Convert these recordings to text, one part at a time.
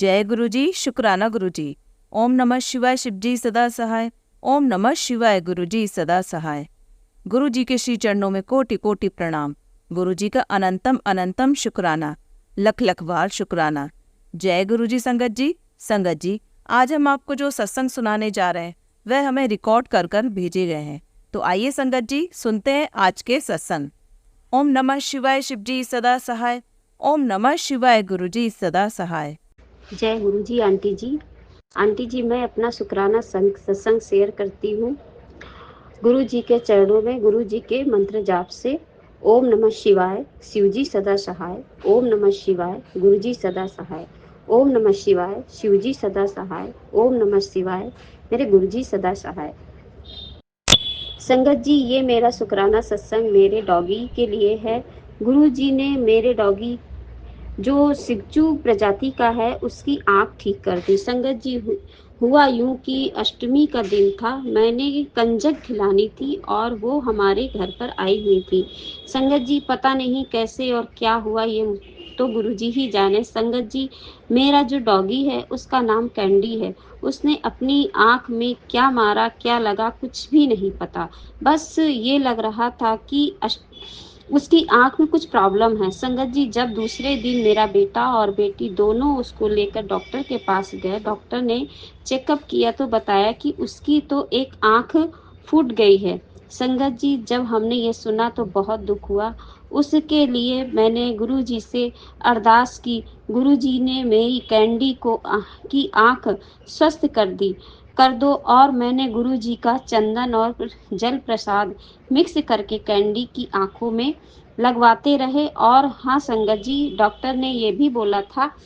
जय गुरु जी, शुक्राना गुरु जी। ओम नमः शिवाय, शिव जी सदा सहाय। ओम नमः शिवाय, गुरु जी सदा सहाय। गुरु जी के श्री चरणों में कोटि कोटि प्रणाम। गुरु जी का अनंतम अनंतम शुक्राना, लख लख बार शुक्राना। जय गुरु जी। संगत जी, आज हम आपको जो सत्संग सुनाने जा रहे हैं वह हमें रिकॉर्ड कर कर भेजे गए हैं। तो आइए संगत जी, सुनते हैं आज के सत्संग। ओम नमः शिवाय, शिव जी सदा सहाय। ओम नमः शिवाय, गुरु जी सदा सहाय। जय गुरु जी। आंटी जी मैं अपना शुक्राना सत्संग शेयर करती हूँ गुरु जी के चरणों में, गुरु जी के मंत्र जाप से। ओम नमः शिवाय, शिव जी सदा सहाय। ओम नमः शिवाय, गुरु जी सदा सहाय। ओम नमः शिवाय, शिव जी सदा सहाय। ओम नमः शिवाय, मेरे गुरु जी सदा सहाय। संगत जी, ये मेरा शुक्राना सत्संग मेरे डॉगी के लिए है। गुरु जी ने मेरे डॉगी जो सिगचू प्रजाति का है उसकी आंख ठीक कर दी। संगत जी, हुआ यूं कि अष्टमी का दिन था। मैंने कंजक खिलानी थी और वो हमारे घर पर आई हुई थी। संगत जी, पता नहीं कैसे और क्या हुआ, ये तो गुरुजी ही जाने। संगत जी, मेरा जो डॉगी है उसका नाम कैंडी है। उसने अपनी आंख में क्या मारा, क्या लगा, कुछ भी नहीं पता। बस ये लग रहा था कि उसकी आंख में कुछ प्रॉब्लम है। संगत जी, जब दूसरे दिन मेरा बेटा और बेटी दोनों उसको लेकर डॉक्टर के पास गए, डॉक्टर ने चेकअप किया तो बताया कि उसकी तो एक आंख फूट गई है। संगत जी, जब हमने ये सुना तो बहुत दुख हुआ। उसके लिए मैंने गुरु जी से अरदास की। गुरु जी ने मेरी कैंडी की आंख स्वस्थ कर दो और मैंने गुरु जी का चंदन और जल प्रसाद मिक्स करके कैंडी की आंखों में लगवाते रहे। और हाँ संगत जी, डॉक्टर ने ये भी बोला था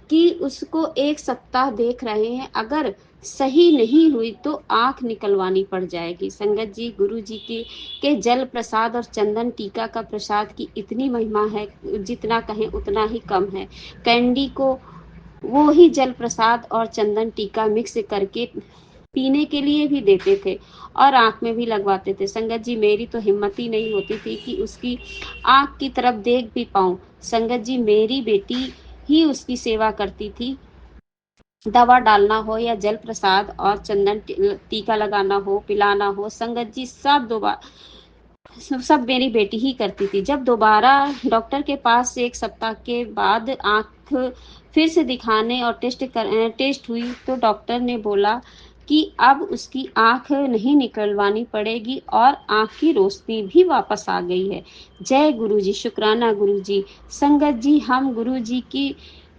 कि उसको 1 सप्ताह देख रहे हैं, अगर सही नहीं हुई तो आंख निकलवानी पड़ जाएगी। संगत जी, गुरु जी के जल प्रसाद और चंदन टीका का प्रसाद की इतनी महिमा है, जितना कहें उतना ही कम है। कैंडी को वो ही जल प्रसाद और चंदन टीका मिक्स करके पीने के लिए भी देते थे और आंख में भी लगवाते थे। संगत जी, मेरी तो हिम्मत ही नहीं होती थी कि उसकी आंख की तरफ देख भी पाऊं। संगत जी, मेरी बेटी ही उसकी सेवा करती थी। दवा डालना हो या जल प्रसाद और चंदन टीका लगाना हो, पिलाना हो, संगत जी सब मेरी बेटी ही करती थी। जब दोबारा डॉक्टर के पास से 1 सप्ताह के बाद आंख फिर से दिखाने और टेस्ट हुई तो डॉक्टर ने बोला कि अब उसकी आंख नहीं निकलवानी पड़ेगी और आंख की रोशनी भी वापस आ गई है। जय गुरु जी, शुक्राना गुरु जी। संगत जी, हम गुरु जी की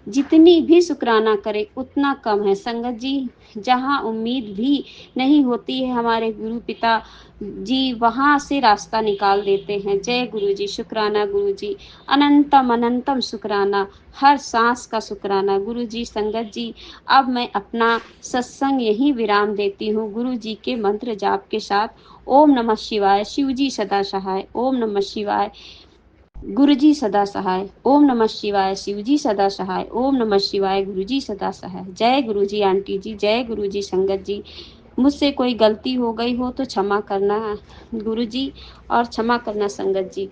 जितनी भी शुक्राना करें उतना कम है। संगत जी, जहाँ उम्मीद भी नहीं होती है हमारे गुरु पिता जी वहां से रास्ता निकाल देते हैं। जय गुरु जी, शुक्राना गुरु जी, अनंतम अनंतम शुक्राना, हर सांस का शुक्राना गुरु जी। संगत जी, अब मैं अपना सत्संग यही विराम देती हूँ गुरु जी के मंत्र जाप के साथ। ओम नमः शिवाय, शिव जी सदा सहाय। ओम नमः शिवाय, गुरु जी सदा सहाय। ओम नमः शिवाय, शिव जी सदा सहाय। ओम नमः शिवाय, गुरु जी सदा सहाय। जय गुरु जी आंटी जी, जय गुरु जी। संगत जी, मुझसे कोई गलती हो गई हो तो क्षमा करना गुरु जी और क्षमा करना संगत जी।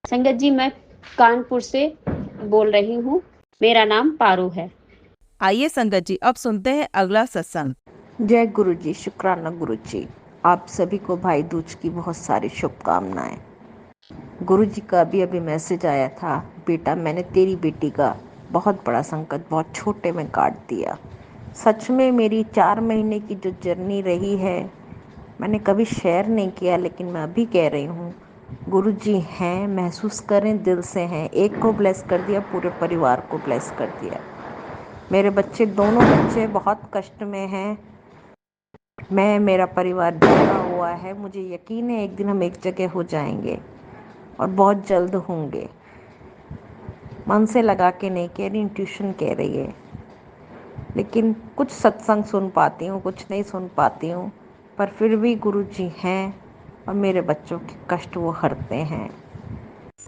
संगत जी, मैं कानपुर से बोल रही हूँ, मेरा नाम पारू है। आइए संगत जी, अब सुनते हैं अगला सत्संग। जय गुरु जी, शुक्राना गुरु जी। आप सभी को भाई दूज की बहुत सारी शुभकामनाएं। गुरु जी का अभी अभी मैसेज आया था, बेटा मैंने तेरी बेटी का बहुत बड़ा संकट बहुत छोटे में काट दिया। सच में मेरी 4 महीने की जो जर्नी रही है मैंने कभी शेयर नहीं किया, लेकिन मैं अभी कह रही हूँ। गुरु जी हैं, महसूस करें, दिल से हैं। एक को ब्लेस कर दिया, पूरे परिवार को ब्लेस कर दिया। मेरे दोनों बच्चे बहुत कष्ट में हैं। मेरा परिवार जुड़ा हुआ है। मुझे यकीन है एक दिन हम एक जगह हो जाएंगे और बहुत जल्द होंगे। मन से लगा के नहीं कह रही, इंट्यूशन कह रही है। लेकिन कुछ सत्संग सुन पाती हूँ, कुछ नहीं सुन पाती हूँ, पर फिर भी गुरु जी हैं और मेरे बच्चों के कष्ट वो हरते हैं,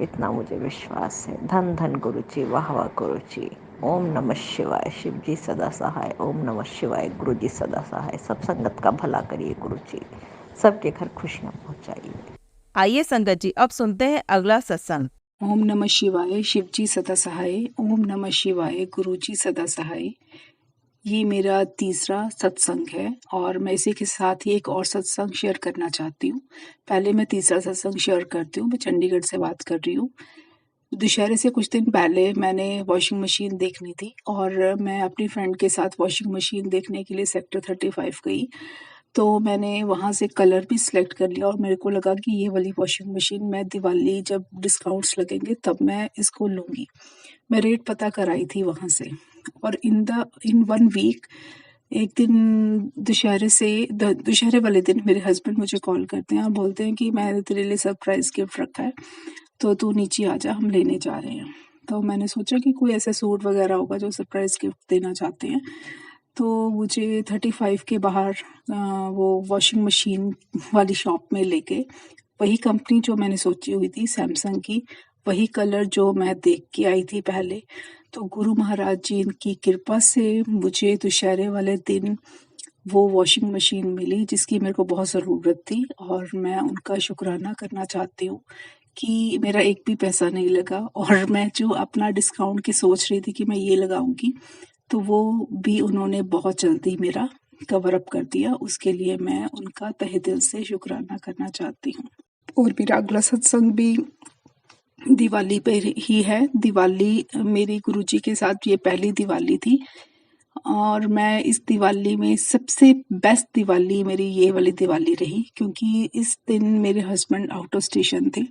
इतना मुझे विश्वास है। धन धन गुरु जी, वाह वाह गुरु जी। ओम नमः शिवाय, शिव जी सदा सहाय। ओम नमः शिवाय, गुरु जी सदा सहाय। सब संगत का भला करिए गुरु जी, सबके घर खुशियाँ पहुँचाइए। आइए संगत जी, अब सुनते हैं अगला सत्संग। ओम नमः शिवाय, शिव जी सदा सहाय। ओम नमः शिवाय, गुरु जी सदा सहाय। ये मेरा तीसरा सत्संग है और मैं इसी के साथ ही एक और सत्संग शेयर करना चाहती हूँ। पहले मैं तीसरा सत्संग शेयर करती हूँ। मैं चंडीगढ़ से बात कर रही हूँ। दशहरे से कुछ दिन पहले मैंने वॉशिंग मशीन देखनी थी और मैं अपनी फ्रेंड के साथ वॉशिंग मशीन देखने के लिए सेक्टर 35 गई। तो मैंने वहाँ से कलर भी सिलेक्ट कर लिया और मेरे को लगा कि ये वाली वॉशिंग मशीन मैं दिवाली जब डिस्काउंट्स लगेंगे तब मैं इसको लूँगी। मैं रेट पता कराई थी वहाँ से और इन 1 वीक एक दिन दशहरे वाले दिन मेरे हस्बैंड मुझे कॉल करते हैं और बोलते हैं कि मैंने तेरे लिए सरप्राइज़ गिफ्ट रखा है, तो तू नीचे आ जा, हम लेने जा रहे हैं। तो मैंने सोचा कि कोई ऐसा सूट वगैरह होगा जो सरप्राइज़ गिफ्ट देना चाहते हैं। तो मुझे 35 के बाहर वो वॉशिंग मशीन वाली शॉप में लेके वही कंपनी जो मैंने सोची हुई थी सैमसंग की, वही कलर जो मैं देख के आई थी पहले। तो गुरु महाराज जी की कृपा से मुझे दशहरे वाले दिन वो वॉशिंग मशीन मिली जिसकी मेरे को बहुत ज़रूरत थी और मैं उनका शुक्राना करना चाहती हूँ कि मेरा एक भी पैसा नहीं लगा और मैं जो अपना डिस्काउंट की सोच रही थी कि मैं ये लगाऊंगी तो वो भी उन्होंने बहुत जल्दी मेरा कवर अप कर दिया। उसके लिए मैं उनका तहे दिल से शुक्राना करना चाहती हूँ। और मेरा अगला सत्संग भी दिवाली पे ही है। दिवाली मेरी गुरुजी के साथ ये पहली दिवाली थी और मैं इस दिवाली में सबसे बेस्ट दिवाली मेरी ये वाली दिवाली रही क्योंकि इस दिन मेरे हस्बैंड आउट ऑफ स्टेशन थे,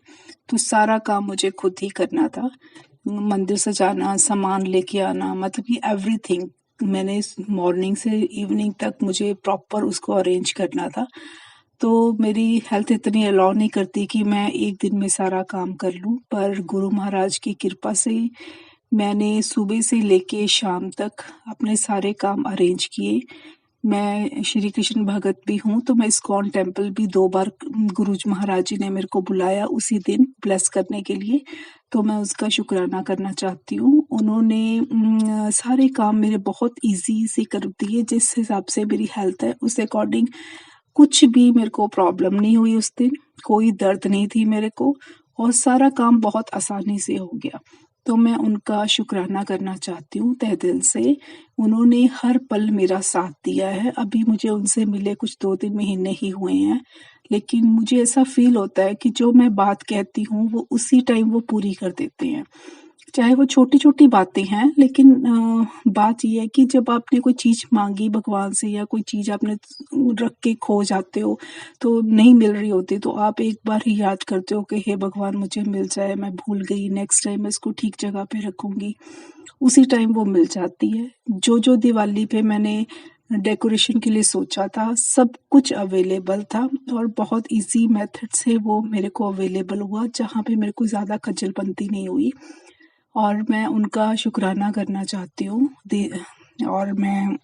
तो सारा काम मुझे खुद ही करना था। मंदिर सजाना, सामान लेके आना, मतलब कि एवरीथिंग मैंने मॉर्निंग से इवनिंग तक मुझे प्रॉपर उसको अरेंज करना था। तो मेरी हेल्थ इतनी अलाउ नहीं करती कि मैं एक दिन में सारा काम कर लूं, पर गुरु महाराज की कृपा से मैंने सुबह से लेके शाम तक अपने सारे काम अरेंज किए। मैं श्री कृष्ण भगत भी हूँ, तो मैं इस्कॉन टेम्पल भी 2 बार गुरु महाराज जी ने मेरे को बुलाया उसी दिन ब्लेस करने के लिए, तो मैं उसका शुक्राना करना चाहती हूँ। उन्होंने सारे काम मेरे बहुत ईज़ी से कर दिए। जिस हिसाब से मेरी हेल्थ है उस अकॉर्डिंग कुछ भी मेरे को प्रॉब्लम नहीं हुई उस दिन, कोई दर्द नहीं थी मेरे को और सारा काम बहुत आसानी से हो गया। तो मैं उनका शुक्राना करना चाहती हूँ तहे दिल से। उन्होंने हर पल मेरा साथ दिया है। अभी मुझे उनसे मिले कुछ 2-3 महीने ही हुए हैं, लेकिन मुझे ऐसा फ़ील होता है कि जो मैं बात कहती हूँ वो उसी टाइम वो पूरी कर देते हैं। चाहे वो छोटी-छोटी बातें हैं, लेकिन बात ये है कि जब आपने कोई चीज़ माँगी भगवान से या कोई चीज़ आपने रख के खो जाते हो, तो नहीं मिल रही होती, तो आप एक बार ही याद करते हो कि हे भगवान मुझे मिल जाए, मैं भूल गई, नेक्स्ट टाइम मैं इसको ठीक जगह पे रखूँगी। उसी टाइम वो मिल जाती है। जो दिवाली पे मैंने डेकोरेशन के लिए सोचा था, सब कुछ अवेलेबल था और बहुत ईज़ी मेथड से वो मेरे को अवेलेबल हुआ, जहाँ पे मेरे को ज़्यादा खज्जल-बंती नहीं हुई। और मैं उनका शुक्राना करना चाहती हूँ और मैं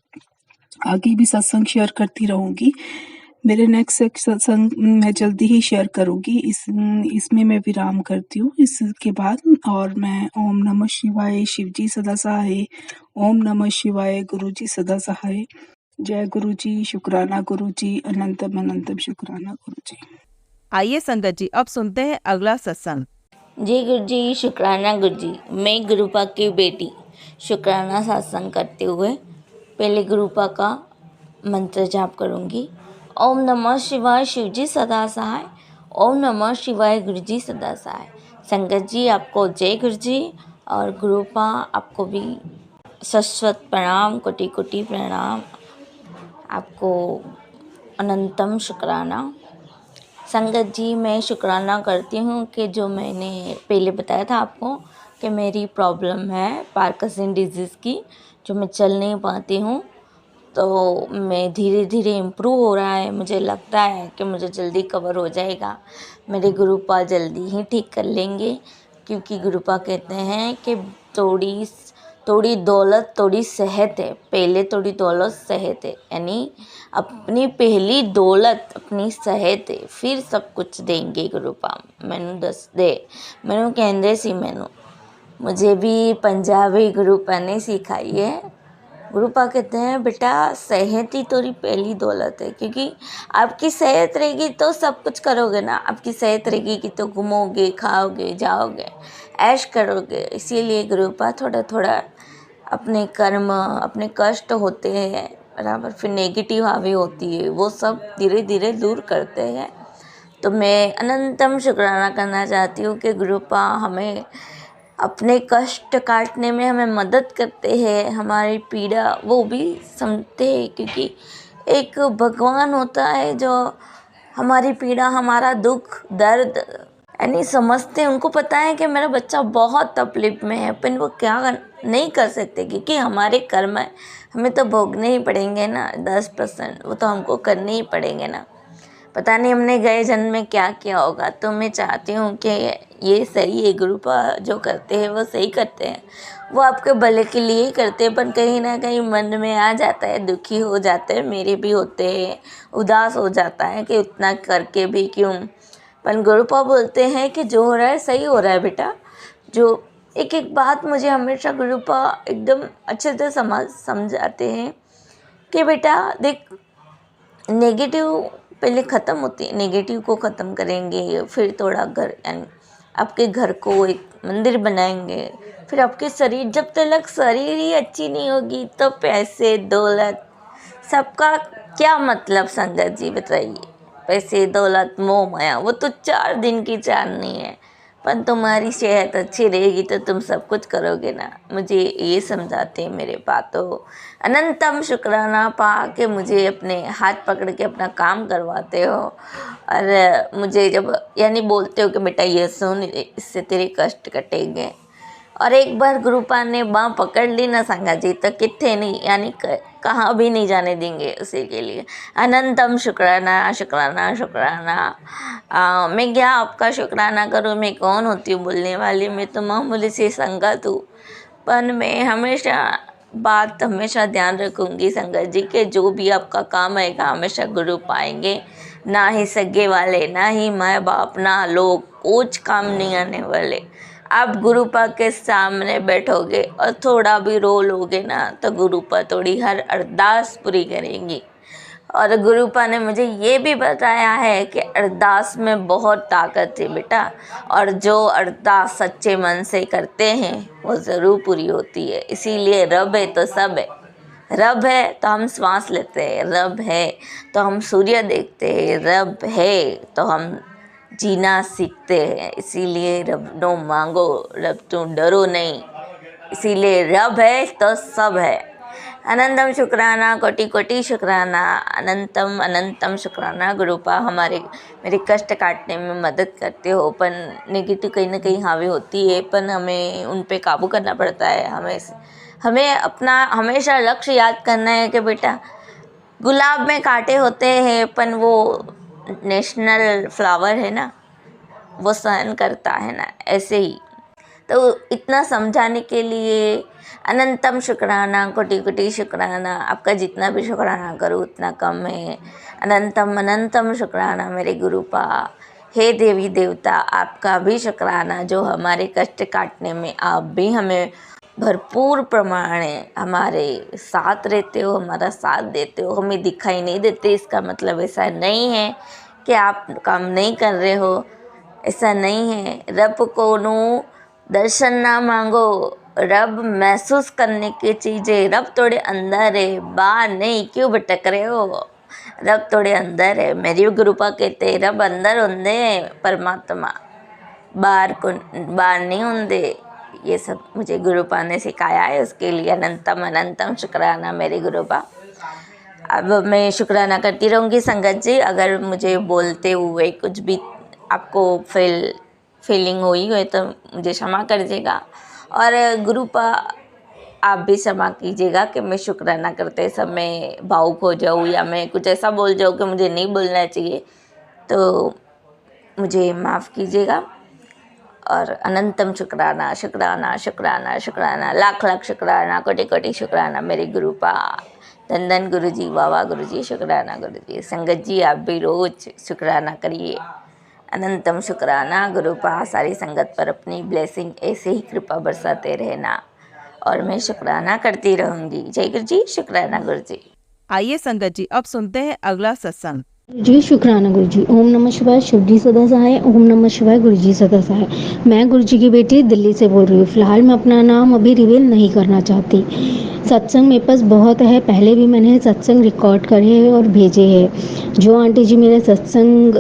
आगे भी सत्संग शेयर करती रहूँगी। मेरे नेक्स्ट सत्संग मैं जल्दी ही शेयर करूँगी। इसमें मैं विराम करती हूँ इसके बाद। और मैं ओम नमः शिवाय, शिवजी सदा सहाय, ओम नमः शिवाय, गुरुजी सदा सहाय। जय गुरुजी, शुक्राना गुरुजी, अनंतम अनंतम शुक्राना गुरुजी। आइए संगत जी, अब सुनते हैं अगला सत्संग। जय गुरु जी, शुक्राना गुरु जी। मैं गुरुपा की बेटी शुक्राना सत्संग करते हुए पहले गुरुपा का मंत्र जाप करूँगी। ओम नमः शिवाय, शिवजी सदा सहाय। ओम नमः शिवाय, गुरुजी सदा सहाय। संगत जी आपको जय गुरु जी और गुरुपा आपको भी शाश्वत प्रणाम, कोटि कोटि प्रणाम, आपको अनंतम शुक्राना। संगत जी मैं शुक्राना करती हूँ कि जो मैंने पहले बताया था आपको कि मेरी प्रॉब्लम है पार्किंसन डिजीज़ की, जो मैं चल नहीं पाती हूँ, तो मैं धीरे धीरे इम्प्रूव हो रहा है। मुझे लगता है कि मुझे जल्दी कवर हो जाएगा, मेरे गुरुपा जल्दी ही ठीक कर लेंगे, क्योंकि गुरुपा कहते हैं कि थोड़ी दौलत थोड़ी सेहत है। पहले थोड़ी दौलत सेहत है, यानी अपनी पहली दौलत अपनी सेहत है, फिर सब कुछ देंगे गुरुपा। मैनू दस दे, मैनू कहंदे सी, मुझे भी पंजाबी गुरुपा ने सिखाई है। गुरुपा कहते हैं बेटा सेहत ही तेरी पहली दौलत है, क्योंकि आपकी सेहत रहेगी तो सब कुछ करोगे ना। आपकी सेहत रहेगी कि तो घूमोगे, खाओगे, जाओगे, ऐश करोगे। इसीलिए गुरुपा थोड़ा थोड़ा अपने कर्म, अपने कष्ट होते हैं बराबर, फिर नेगेटिव हावी होती है, वो सब धीरे धीरे दूर करते हैं। तो मैं अनंतम शुक्राना करना चाहती हूँ कि गुरुपा हमें अपने कष्ट काटने में हमें मदद करते हैं, हमारी पीड़ा वो भी समझते हैं, क्योंकि एक भगवान होता है जो हमारी पीड़ा, हमारा दुख, दर्द यानी समझते हैं। उनको पता है कि मेरा बच्चा बहुत तकलीफ में है, पर वो क्या नहीं कर सकते, क्योंकि हमारे कर्म है, हमें तो भोगने ही पड़ेंगे ना। 10% वो तो हमको करने ही पड़ेंगे ना। पता नहीं हमने गए जन्म में क्या किया होगा। तो मैं चाहती हूँ कि ये सही है, गुरुपा जो करते हैं वो सही करते हैं, वो आपके भले के लिए ही करते हैं, पर कहीं ना कहीं मन में आ जाता है, दुखी हो जाते हैं, मेरे भी होते हैं, उदास हो जाता है कि उतना करके भी क्यों। पर गुरुपा बोलते हैं कि जो हो रहा है सही हो रहा है बेटा। जो एक एक बात मुझे हमेशा गुरुपा एकदम अच्छे से समझाते हैं कि बेटा देख, नेगेटिव पहले ख़त्म होती है, नेगेटिव को ख़त्म करेंगे, फिर थोड़ा घर यानी आपके घर को एक मंदिर बनाएंगे, फिर आपके शरीर, जब तक शरीर ही अच्छी नहीं होगी तो पैसे दौलत सबका क्या मतलब। संगत जी बताइए, पैसे दौलत मोह माया वो तो 4 दिन की चांदनी है, पर तुम्हारी सेहत अच्छी रहेगी तो तुम सब कुछ करोगे ना। मुझे ये समझाते हैं मेरे बातों। अनंतम शुक्राना पा के मुझे अपने हाथ पकड़ के अपना काम करवाते हो, और मुझे जब यानी बोलते हो कि बेटा ये सुन, इससे तेरे कष्ट कटेंगे। और एक बार गुरुपा ने बाँ पकड़ ली ना संगा जी, तो कितने नहीं यानी कहाँ भी नहीं जाने देंगे उसी के लिए। अनंतम शुक्राना शुक्राना शुक्राना। मैं क्या आपका शुक्राना करूँ, मैं कौन होती हूँ बोलने वाली, मैं तो मामूली सी संगत हूँ। पर मैं हमेशा ध्यान रखूँगी संगत जी के जो भी आपका काम आएगा हमेशा गुरु पाएंगे। ना ही सगे वाले, ना ही माँ बाप, ना लोग, कुछ काम नहीं आने वाले। आप गुरुपा के सामने बैठोगे और थोड़ा भी रो लोगे ना, तो गुरुपा थोड़ी हर अरदास पूरी करेंगी। और गुरुपा ने मुझे ये भी बताया है कि अरदास में बहुत ताकत है बेटा, और जो अरदास सच्चे मन से करते हैं वो ज़रूर पूरी होती है। इसीलिए रब है तो सब है। रब है तो हम श्वास लेते हैं, रब है तो हम सूर्य देखते हैं, रब है तो हम जीना सीखते हैं। इसीलिए रब नो मांगो, रब तो डरो नहीं, इसीलिए रब है तो सब है। अनंतम शुक्राना, कोटि कोटि शुक्राना, अनंतम अनंतम शुक्राना। गुरुपा मेरे कष्ट काटने में मदद करते हो, पर नेगेटिव कहीं ना कहीं हावी होती है, पर हमें उन पे काबू करना पड़ता है। हमें अपना हमेशा लक्ष्य याद करना है कि बेटा गुलाब में कांटे होते हैं, पर वो नेशनल फ्लावर है ना, वो सहन करता है ना, ऐसे ही। तो इतना समझाने के लिए अनंतम शुक्राना, कोटि कोटि शुक्राना। आपका जितना भी शुक्राना करो उतना कम है। अनंतम अनंतम शुक्राना मेरे गुरुपा। हे देवी देवता, आपका भी शुक्राना जो हमारे कष्ट काटने में आप भी हमें भरपूर प्रमाणे हमारे साथ रहते हो, हमारा साथ देते हो। हमें दिखाई नहीं देते, इसका मतलब ऐसा नहीं है कि आप काम नहीं कर रहे हो, ऐसा नहीं है। रब को नो दर्शन ना मांगो, रब महसूस करने की चीज़ें, रब थोड़े अंदर है, बाहर नहीं। क्यों भटक रहे हो, रब थोड़े अंदर है। मेरी गुरुपा कहते रब अंदर होंदे परमात्मा, बाहर नहीं होंदे। ये सब मुझे गुरुपा ने सिखाया है, उसके लिए अनंतम अनंतम शुक्राना मेरे गुरुपा। अब मैं शुक्राना करती रहूँगी संगत जी। अगर मुझे बोलते हुए कुछ भी आपको फीलिंग हुई है तो मुझे क्षमा कर दीजिएगा, और गुरुपा आप भी क्षमा कीजिएगा कि मैं शुक्राना करते समय भावुक हो जाऊँ या मैं कुछ ऐसा बोल जाऊँ कि मुझे नहीं बोलना चाहिए, तो मुझे माफ़ कीजिएगा। और अनंतम शुक्राना शुक्राना शुक्राना शुक्राना, लाख लाख शुक्राना, कोटि कोटि शुक्राना मेरे गुरुपा। धन धन गुरु जी, वाह गुरु जी, शुक्राना गुरु जी। संगत जी आप भी रोज़ शुक्राना करिए। अनंतम शुक्राना गुरुपा। सारी संगत पर अपनी ब्लेसिंग ऐसे ही कृपा बरसाते रहना, और मैं शुक्राना करती रहूँगी। जय गुरु जी, शुक्राना गुरु जी। आइए संगत जी, अब सुनते हैं अगला सत्संग। जी शुक्राना गुरु जी। ओम नमः शिवाय। शिव जी सदा सहाय। ओम नमः शिवाय। गुरु जी सदा सहाय। मैं गुरु जी की बेटी दिल्ली से बोल रही हूँ। फिलहाल मैं अपना नाम अभी रिवील नहीं करना चाहती। सत्संग मेरे पास बहुत है, पहले भी मैंने सत्संग रिकॉर्ड करे हैं और भेजे हैं। जो आंटी जी मेरे सत्संग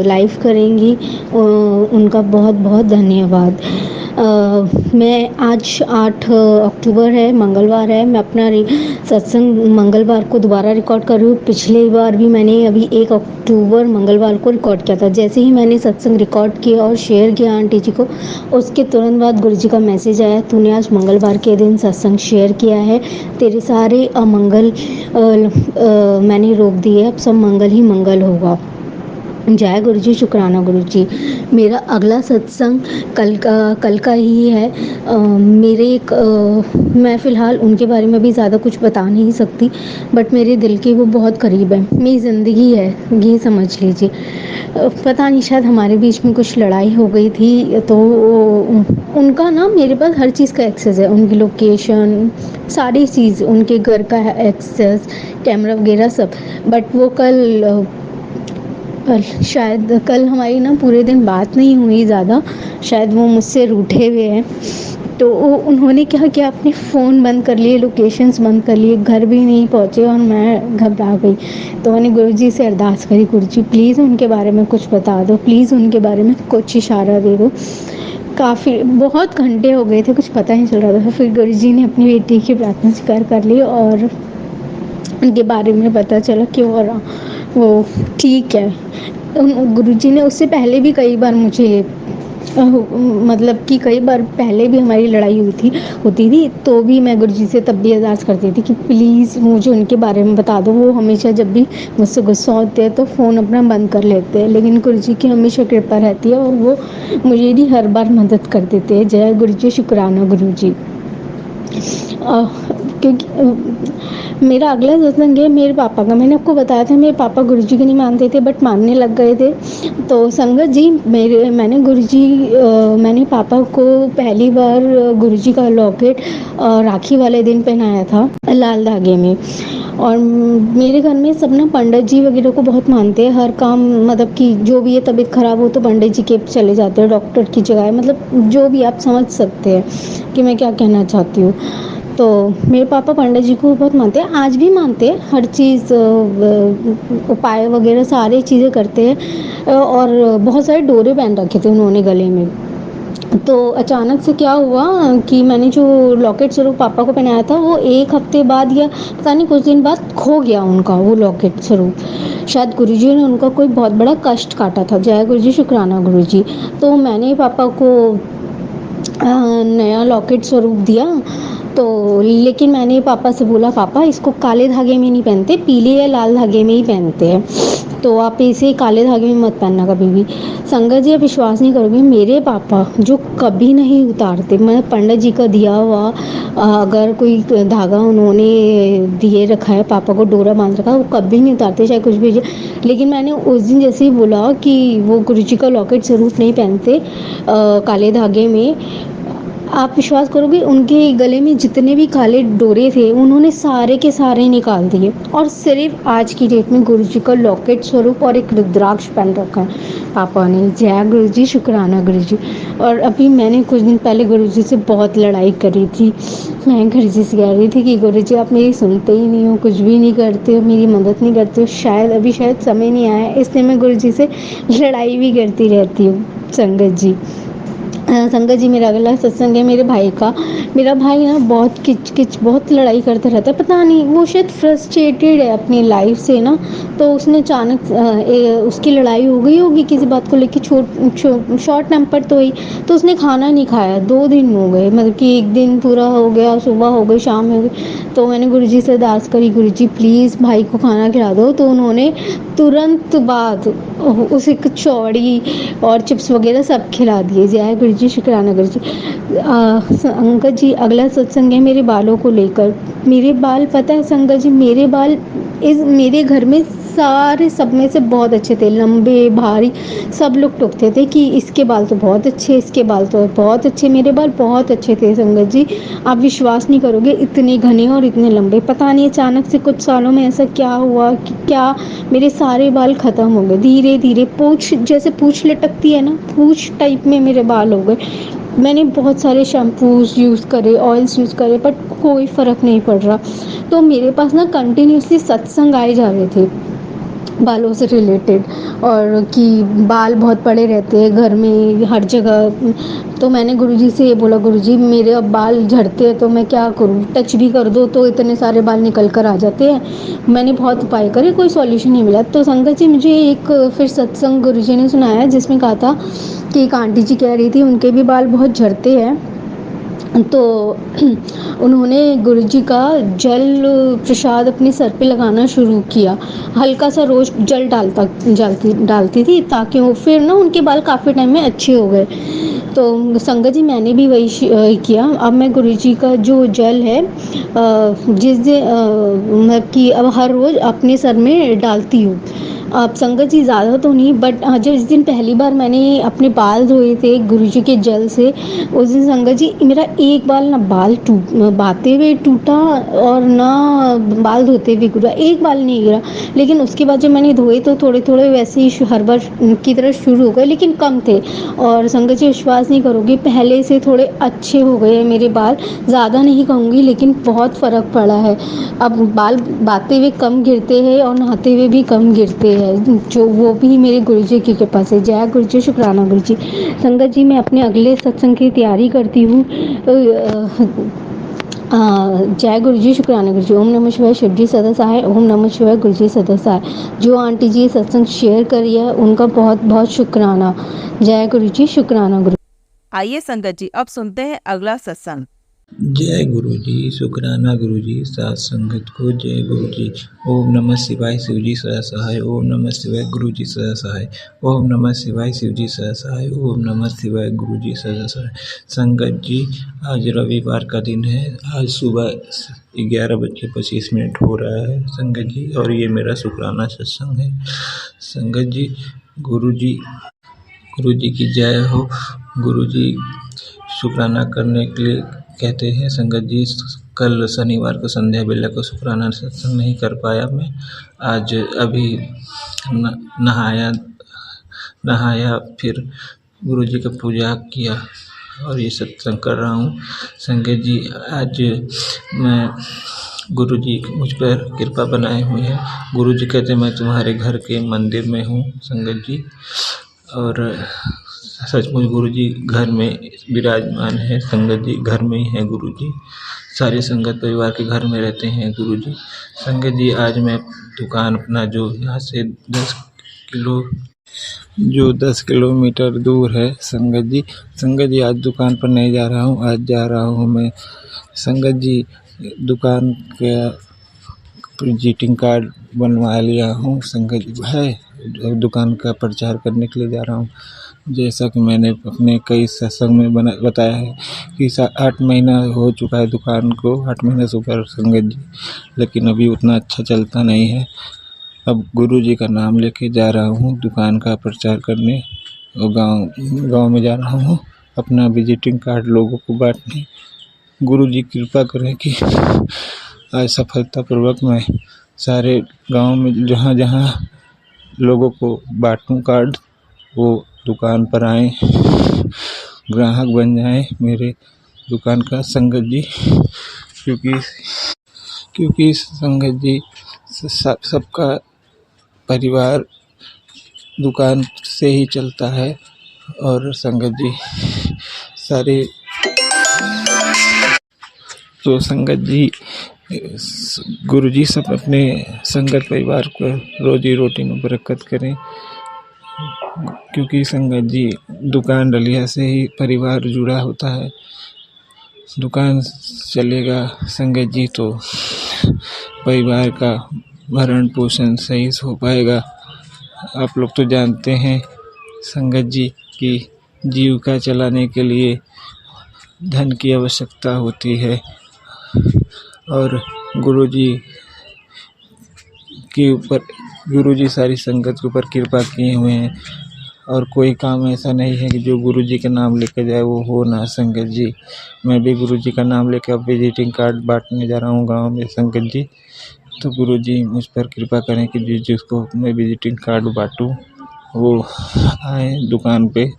लाइव करेंगी उनका बहुत बहुत धन्यवाद। मैं आज 8 अक्टूबर है, मंगलवार है। मैं अपना सत्संग मंगलवार को दोबारा रिकॉर्ड कर रही हूँ। पिछले बार भी मैंने अभी 1 अक्टूबर मंगलवार को रिकॉर्ड किया था। जैसे ही मैंने सत्संग रिकॉर्ड किया और शेयर किया आंटी जी को, उसके तुरंत बाद गुरु जी का मैसेज आया, तूने आज मंगलवार के दिन सत्संग शेयर किया है, तेरे सारे अमंगल मैंने रोक दिए, अब सब मंगल ही मंगल होगा। जय गुरु जी। शुक्राना गुरु जी। मेरा अगला सत्संग कल का ही है। मैं फ़िलहाल उनके बारे में भी ज़्यादा कुछ बता नहीं सकती, बट मेरे दिल के वो बहुत करीब है, मेरी ज़िंदगी है, ये समझ लीजिए। पता नहीं, शायद हमारे बीच में कुछ लड़ाई हो गई थी, तो उनका ना मेरे पास हर चीज़ का एक्सेस है, उनकी लोकेशन, सारी चीज़, उनके घर का एक्सेस, कैमरा वगैरह सब। बट वो शायद कल हमारी ना पूरे दिन बात नहीं हुई ज़्यादा, शायद वो मुझसे रूठे हुए हैं। तो उन्होंने क्या किया, अपने फ़ोन बंद कर लिए, लोकेशंस बंद कर लिए, घर भी नहीं पहुँचे और मैं घबरा गई। तो मैंने गुरुजी से अरदास करी, गुरुजी प्लीज़ उनके बारे में कुछ बता दो, प्लीज़ उनके बारे में कुछ इशारा दे दो। काफ़ी बहुत घंटे हो गए थे, कुछ पता नहीं चल रहा था। फिर गुरुजी ने अपनी बेटी की प्रार्थना स्वीकार कर ली और उनके बारे में पता चला कि वो ठीक है। गुरुजी ने उससे पहले भी कई बार मुझे मतलब कि कई बार पहले भी हमारी लड़ाई होती थी, तो भी मैं गुरुजी से तब भी अरदास करती थी कि प्लीज़ मुझे उनके बारे में बता दो। वो हमेशा जब भी मुझसे गुस्सा होते हैं तो फ़ोन अपना बंद कर लेते हैं, लेकिन गुरुजी की हमेशा कृपा रहती है और वो मुझे भी हर बार मदद कर देते हैं। जय गुरु जी। शुक्राना गुरु जी। क्योंकि मेरा अगला सत्संग है मेरे पापा का। मैंने आपको बताया था मेरे पापा गुरुजी को नहीं मानते थे, बट मानने लग गए थे। तो संगत जी, मैंने पापा को पहली बार गुरुजी का लॉकेट राखी वाले दिन पहनाया था, लाल धागे में। और मेरे घर में सब ना पंडित जी वगैरह को बहुत मानते हैं। हर काम, मतलब कि जो भी है, तबीयत ख़राब हो तो पंडित जी के चले जाते हैं, डॉक्टर की जगह, मतलब जो भी आप समझ सकते हैं कि मैं क्या कहना चाहती हूँ। तो मेरे पापा पंडित जी को बहुत मानते हैं, आज भी मानते हैं, हर चीज़ उपाय वगैरह सारी चीज़ें करते हैं। और बहुत सारे डोरे पहन रखे थे उन्होंने गले में। तो अचानक से क्या हुआ कि मैंने जो लॉकेट स्वरूप पापा को पहनाया था, वो 1 हफ्ते बाद या पता नहीं कुछ दिन बाद खो गया उनका वो लॉकेट स्वरूप। शायद गुरुजी ने उनका कोई बहुत बड़ा कष्ट काटा था। जय गुरुजी। शुक्राना गुरुजी। तो मैंने पापा को नया लॉकेट स्वरूप दिया। तो लेकिन मैंने पापा से बोला, पापा इसको काले धागे में नहीं पहनते, पीले या लाल धागे में ही पहनते हैं, तो आप इसे काले धागे में मत पहनना कभी भी। संगत जी, आप विश्वास नहीं करोगे, मेरे पापा जो कभी नहीं उतारते, मैं पंडित जी का दिया हुआ अगर कोई धागा उन्होंने दिए रखा है, पापा को डोरा बांध रखा है, वो कभी नहीं उतारते, चाहे कुछ भी। लेकिन मैंने उस दिन जैसे ही बोला कि वो गुरुजी का लॉकेट ज़रूर नहीं पहनते काले धागे में, आप विश्वास करोगे, उनके गले में जितने भी काले डोरे थे उन्होंने सारे के सारे निकाल दिए और सिर्फ आज की डेट में गुरुजी का लॉकेट स्वरूप और एक रुद्राक्ष पहन रखा है पापा ने। जय गुरुजी। शुक्राना गुरुजी। और अभी मैंने कुछ दिन पहले गुरुजी से बहुत लड़ाई करी थी। मैं गुरुजी से कह रही थी कि गुरुजी आप मेरी सुनते ही नहीं हो, कुछ भी नहीं करते हो, मेरी मदद नहीं करते हो, शायद समय नहीं आया, इसलिए मैं गुरुजी से लड़ाई भी करती रहती हूँ। संगत जी, संगत जी, मेरा अगला सत्संग है मेरे भाई का। मेरा भाई ना बहुत किच बहुत लड़ाई करता रहता है, पता नहीं, वो शायद फ्रस्ट्रेटेड है अपनी लाइफ से ना। तो उसने अचानक उसकी लड़ाई हो गई होगी किसी बात को लेकर, शॉर्ट टेम्पर तो ही, तो उसने खाना नहीं खाया, 2 दिन हो गए, मतलब कि एक दिन पूरा हो गया, सुबह हो गई, शाम हो गई। तो मैंने गुरुजी से अरदास करी, गुरुजी प्लीज़ भाई को खाना खिला दो। तो उन्होंने तुरंत बाद उसे कचौड़ी और चिप्स वगैरह सब खिला दिए। जय गुरु जी। शुक्राना गुरु जी। संगत जी, अगला सत्संग है मेरे बालों को लेकर। मेरे बाल, पता है संगत जी, मेरे बाल मेरे घर में सारे सब में से बहुत अच्छे थे, लंबे भारी। सब लोग टोकते थे कि इसके बाल तो बहुत अच्छे, इसके बाल तो बहुत अच्छे। मेरे बाल बहुत अच्छे थे संगत जी, आप विश्वास नहीं करोगे, इतने घने और इतने लंबे। पता नहीं अचानक से कुछ सालों में ऐसा क्या हुआ कि क्या मेरे सारे बाल ख़त्म हो गए धीरे धीरे। पूँछ जैसे पूँछ लटकती है ना, पूँछ टाइप में मेरे बाल हो गए। मैंने बहुत सारे शैम्पूज़ यूज़ करे, ऑयल्स यूज़ करे, बट कोई फ़र्क नहीं पड़ रहा। तो मेरे पास ना कंटिन्यूसली सत्संग आए जा रहे थे बालों से रिलेटेड, और कि बाल बहुत पड़े रहते हैं घर में हर जगह। तो मैंने गुरुजी से ये बोला, गुरुजी मेरे अब बाल झड़ते हैं तो मैं क्या करूँ, टच भी कर दो तो इतने सारे बाल निकल कर आ जाते हैं। मैंने बहुत उपाय करे, कोई सॉल्यूशन नहीं मिला। तो संगत जी मुझे एक फिर सत्संग गुरुजी ने सुनाया जिसमें कहा था कि एक आंटी जी कह रही थी उनके भी बाल बहुत झड़ते हैं। तो उन्होंने गुरुजी का जल प्रसाद अपने सर पे लगाना शुरू किया। हल्का सा रोज़ जल डालती थी ताकि वो फिर ना उनके बाल काफ़ी टाइम में अच्छे हो गए। तो संगत जी मैंने भी वही किया। अब मैं गुरुजी का जो जल है जिस दिन मतलब कि अब हर रोज़ अपने सर में डालती हूँ। अब संगत जी ज़्यादा तो नहीं, बट जिस दिन पहली बार मैंने अपने बाल धोए थे गुरुजी के जल से, उस दिन संगत जी मेरा एक बाल ना बाते हुए टूटा और ना बाल धोते हुए गिरा, एक बाल नहीं गिरा। लेकिन उसके बाद जब मैंने धोए तो थोड़े थोड़े वैसे ही हर बार की तरह शुरू हो गए, लेकिन कम थे। और संगत जी विश्वास नहीं करोगे, पहले से थोड़े अच्छे हो गए हैं मेरे बाल। ज़्यादा नहीं कहूँगी लेकिन बहुत फ़र्क पड़ा है। अब बाल बाते हुए कम गिरते हैं और नहाते हुए भी कम गिरते हैं, जो वो भी मेरे गुरुजी की कृपा से। जय गुरुजी, शुक्राना गुरुजी। संगत जी मैं अपने अगले सत्संग की तैयारी करती हूँ। जय गुरुजी, शुक्राना गुरुजी। ओम नमः शिवाय, शिव जी सदा सहाय। ओम नमः शिवाय, गुरुजी सदा सहाय। जो आंटी जी सत्संग शेयर करी है उनका बहुत बहुत शुक्राना। जय गुरुजी, शुक्राना गुरु। आइए संगत जी अब सुनते हैं अगला सत्संग। जय गुरु जी, शुक्राना गुरु जी, साथ संगत को जय गुरु जी। ओम नमः शिवाय, शिव जी सदा सहाय। ओम नमः शिवाय, गुरु जी सदा सहाय। ओम नमः शिवाय, शिव जी सदा सहाय। ओम नमः शिवाय, गुरु जी सदा सहाय। संगत जी आज रविवार का दिन है। आज सुबह 11:25 हो रहा है संगत जी, और ये मेरा शुक्राना सत्संग है। संगत जी गुरु जी की जय हो। गुरु जी शुक्राना करने के लिए कहते हैं। संगत जी कल शनिवार को संध्या बेला को शुक्राना सत्संग नहीं कर पाया मैं। आज अभी नहाया फिर गुरु जी का पूजा किया और ये सत्संग कर रहा हूँ। संगत जी आज मैं गुरु जी मुझ पर कृपा बनाए हुए हैं। गुरु जी कहते हैं मैं तुम्हारे घर के मंदिर में हूँ संगत जी, और सचमुच गुरु जी घर में विराजमान है। संगत जी घर में ही है गुरु जी, सारे संगत परिवार के घर में रहते हैं गुरु जी। संगत जी आज मैं दुकान अपना जो यहाँ से 10 किलोमीटर दूर है संगत जी आज दुकान पर नहीं जा रहा हूँ। आज जा रहा हूँ मैं संगत जी दुकान का विजिटिंग कार्ड बनवा लिया हूँ संगत जी है। दुकान का प्रचार करने के लिए जा रहा हूँ। जैसा कि मैंने अपने कई सत्संग में बताया है कि 8 महीना हो चुका है दुकान को, 8 महीने से ऊपर संगत जी, लेकिन अभी उतना अच्छा चलता नहीं है। अब गुरु जी का नाम लेके जा रहा हूँ दुकान का प्रचार करने, और गांव में जा रहा हूँ अपना विजिटिंग कार्ड लोगों को बांटने। गुरु जी कृपा करें कि आज सफलतापूर्वक मैं सारे गांव में जहाँ जहाँ लोगों को बांटूं कार्ड, वो दुकान पर आए, ग्राहक बन जाए मेरे दुकान का संगत जी। क्योंकि संगत जी सबका परिवार दुकान से ही चलता है, और संगत जी सारे तो संगत जी गुरु जी सब अपने संगत परिवार को रोजी रोटी में बरकत करें। क्योंकि संगत जी दुकान डलिया से ही परिवार जुड़ा होता है। दुकान चलेगा संगत जी तो परिवार का भरण पोषण सही से हो पाएगा। आप लोग तो जानते हैं संगत जी कि जीविका चलाने के लिए धन की आवश्यकता होती है, और गुरु जी के ऊपर गुरुजी सारी संगत के ऊपर कृपा किए हुए हैं और कोई काम ऐसा नहीं है कि जो गुरुजी का नाम लेकर जाए वो हो ना संगत जी। मैं भी गुरुजी का नाम लेकर अब विजिटिंग कार्ड बांटने जा रहा हूँ गांव में संगत जी। तो गुरुजी मुझ पर कृपा करें कि जिसको मैं विजिटिंग कार्ड बांटूँ वो आए दुकान पे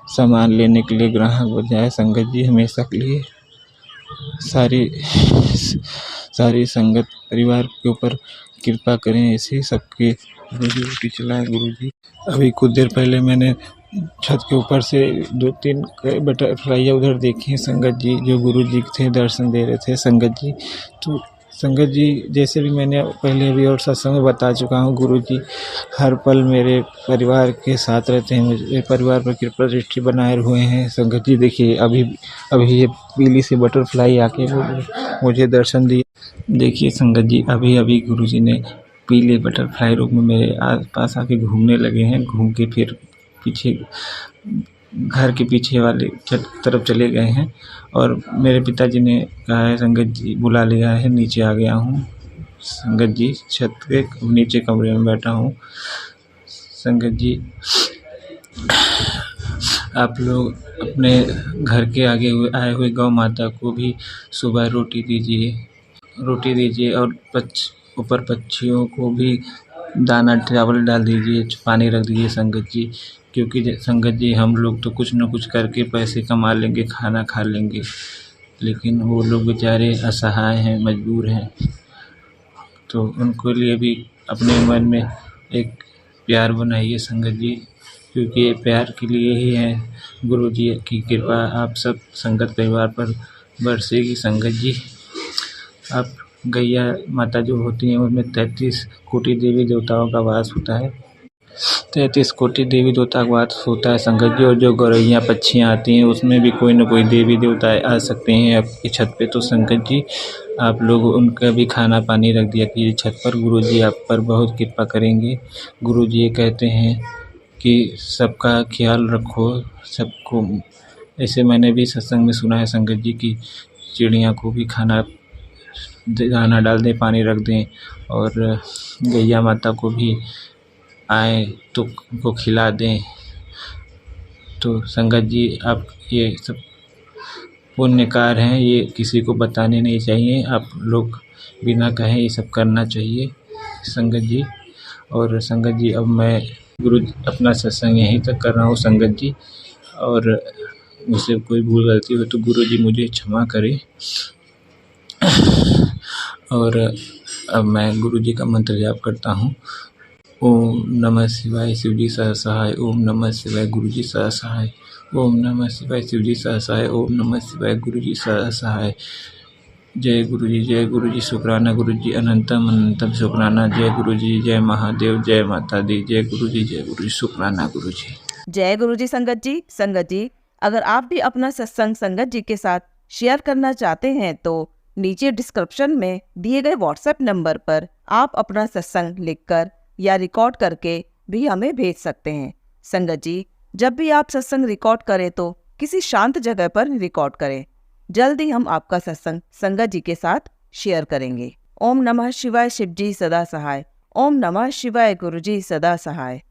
सामान लेने के लिए, ग्राहक हो जाए संगत जी हमेशा के लिए। सारी संगत परिवार के ऊपर कृपा करें ऐसे सबके। रोजी रोटी चलाएं गुरुजी। अभी कुछ देर पहले मैंने छत के ऊपर से 2-3 बटरफ्लाई उधर देखे संगत जी, जो गुरुजी थे दर्शन दे रहे थे संगत जी। तो संगत जी जैसे भी मैंने पहले भी और सत्संग में बता चुका हूँ, गुरुजी हर पल मेरे परिवार के साथ रहते हैं, मेरे परिवार पर कृपा दृष्टि बनाए हुए हैं संगत जी। देखिए अभी ये पीली सी बटरफ्लाई आके मुझे दर्शन दिए। देखिए संगत जी अभी गुरुजी ने पीले बटरफ्लाई रूप में मेरे आस पास आके घूमने लगे हैं, घूम के फिर पीछे घर के पीछे वाले छत की तरफ चले गए हैं और मेरे पिताजी ने कहा है संगत जी बुला लिया है, नीचे आ गया हूँ संगत जी। छत के नीचे कमरे में बैठा हूँ संगत जी। आप लोग अपने घर के आगे आए हुए गौ माता को भी सुबह रोटी दीजिए और ऊपर पक्षियों को भी दाना चावल डाल दीजिए, पानी रख दीजिए संगत जी। क्योंकि संगत जी हम लोग तो कुछ न कुछ करके पैसे कमा लेंगे, खाना खा लेंगे, लेकिन वो लोग बेचारे असहाय हैं, मजबूर हैं। तो उनको लिए भी अपने मन में एक प्यार बनाइए संगत जी, क्योंकि ये प्यार के लिए ही है गुरुजी की कृपा आप सब संगत परिवार पर बरसेगी संगत जी। आप गैया माता जो होती हैं उनमें 33 कोटि देवी देवताओं का वास होता है, 33 कोटि देवी देवता का वास होता है संगत जी। और जो गौरैया पक्षियाँ आती हैं उसमें भी कोई न कोई देवी देवता आ सकते हैं आपकी छत पे। तो संगत जी आप लोग उनका भी खाना पानी रख दिया कीजिए छत पर, गुरुजी आप पर बहुत कृपा करेंगे। गुरुजी ये कहते हैं कि सबका ख्याल रखो सबको। ऐसे मैंने भी सत्संग में सुना है संगत जी की चिड़िया को भी दाना डाल दें, पानी रख दें और गैया माता को भी आए तो उनको खिला दें। तो संगत जी आप ये सब पुण्य कार्य हैं, ये किसी को बताने नहीं चाहिए, आप लोग बिना कहे ये सब करना चाहिए संगत जी। और संगत जी अब मैं अपना सत्संग यहीं तक कर रहा हूँ संगत जी, और मुझसे कोई भूल गलती हो तो गुरुजी मुझे क्षमा करें। और अब मैं गुरुजी का मंत्र जाप करता हूँ। ओम नमः शिवाय शिवजी सह सहाय, ओम नमः शिवाय गुरुजी सह सहाय, ओम नमः शिवाय शिवजी सह सहाय, ओम नमः शिवाय गुरुजी सह सहाय। जय गुरुजी शुक्राना गुरुजी अनंतम अनंतम शुक्राना। जय गुरुजी, जय महादेव, जय माता दी। जय गुरुजी शुक्राना गुरुजी। जय गुरुजी संगत जी। संगत जी अगर आप भी अपना सत्संग संगत जी के साथ शेयर करना चाहते हैं तो नीचे डिस्क्रिप्शन में दिए गए व्हाट्सएप नंबर पर आप अपना सत्संग लिखकर या रिकॉर्ड करके भी हमें भेज सकते हैं। संगत जी जब भी आप सत्संग रिकॉर्ड करें तो किसी शांत जगह पर रिकॉर्ड करें। जल्दी हम आपका सत्संग संगत जी के साथ शेयर करेंगे। ओम नमः शिवाय शिवजी सदा सहाय, ओम नमः शिवाय गुरुजी सदा सहाय।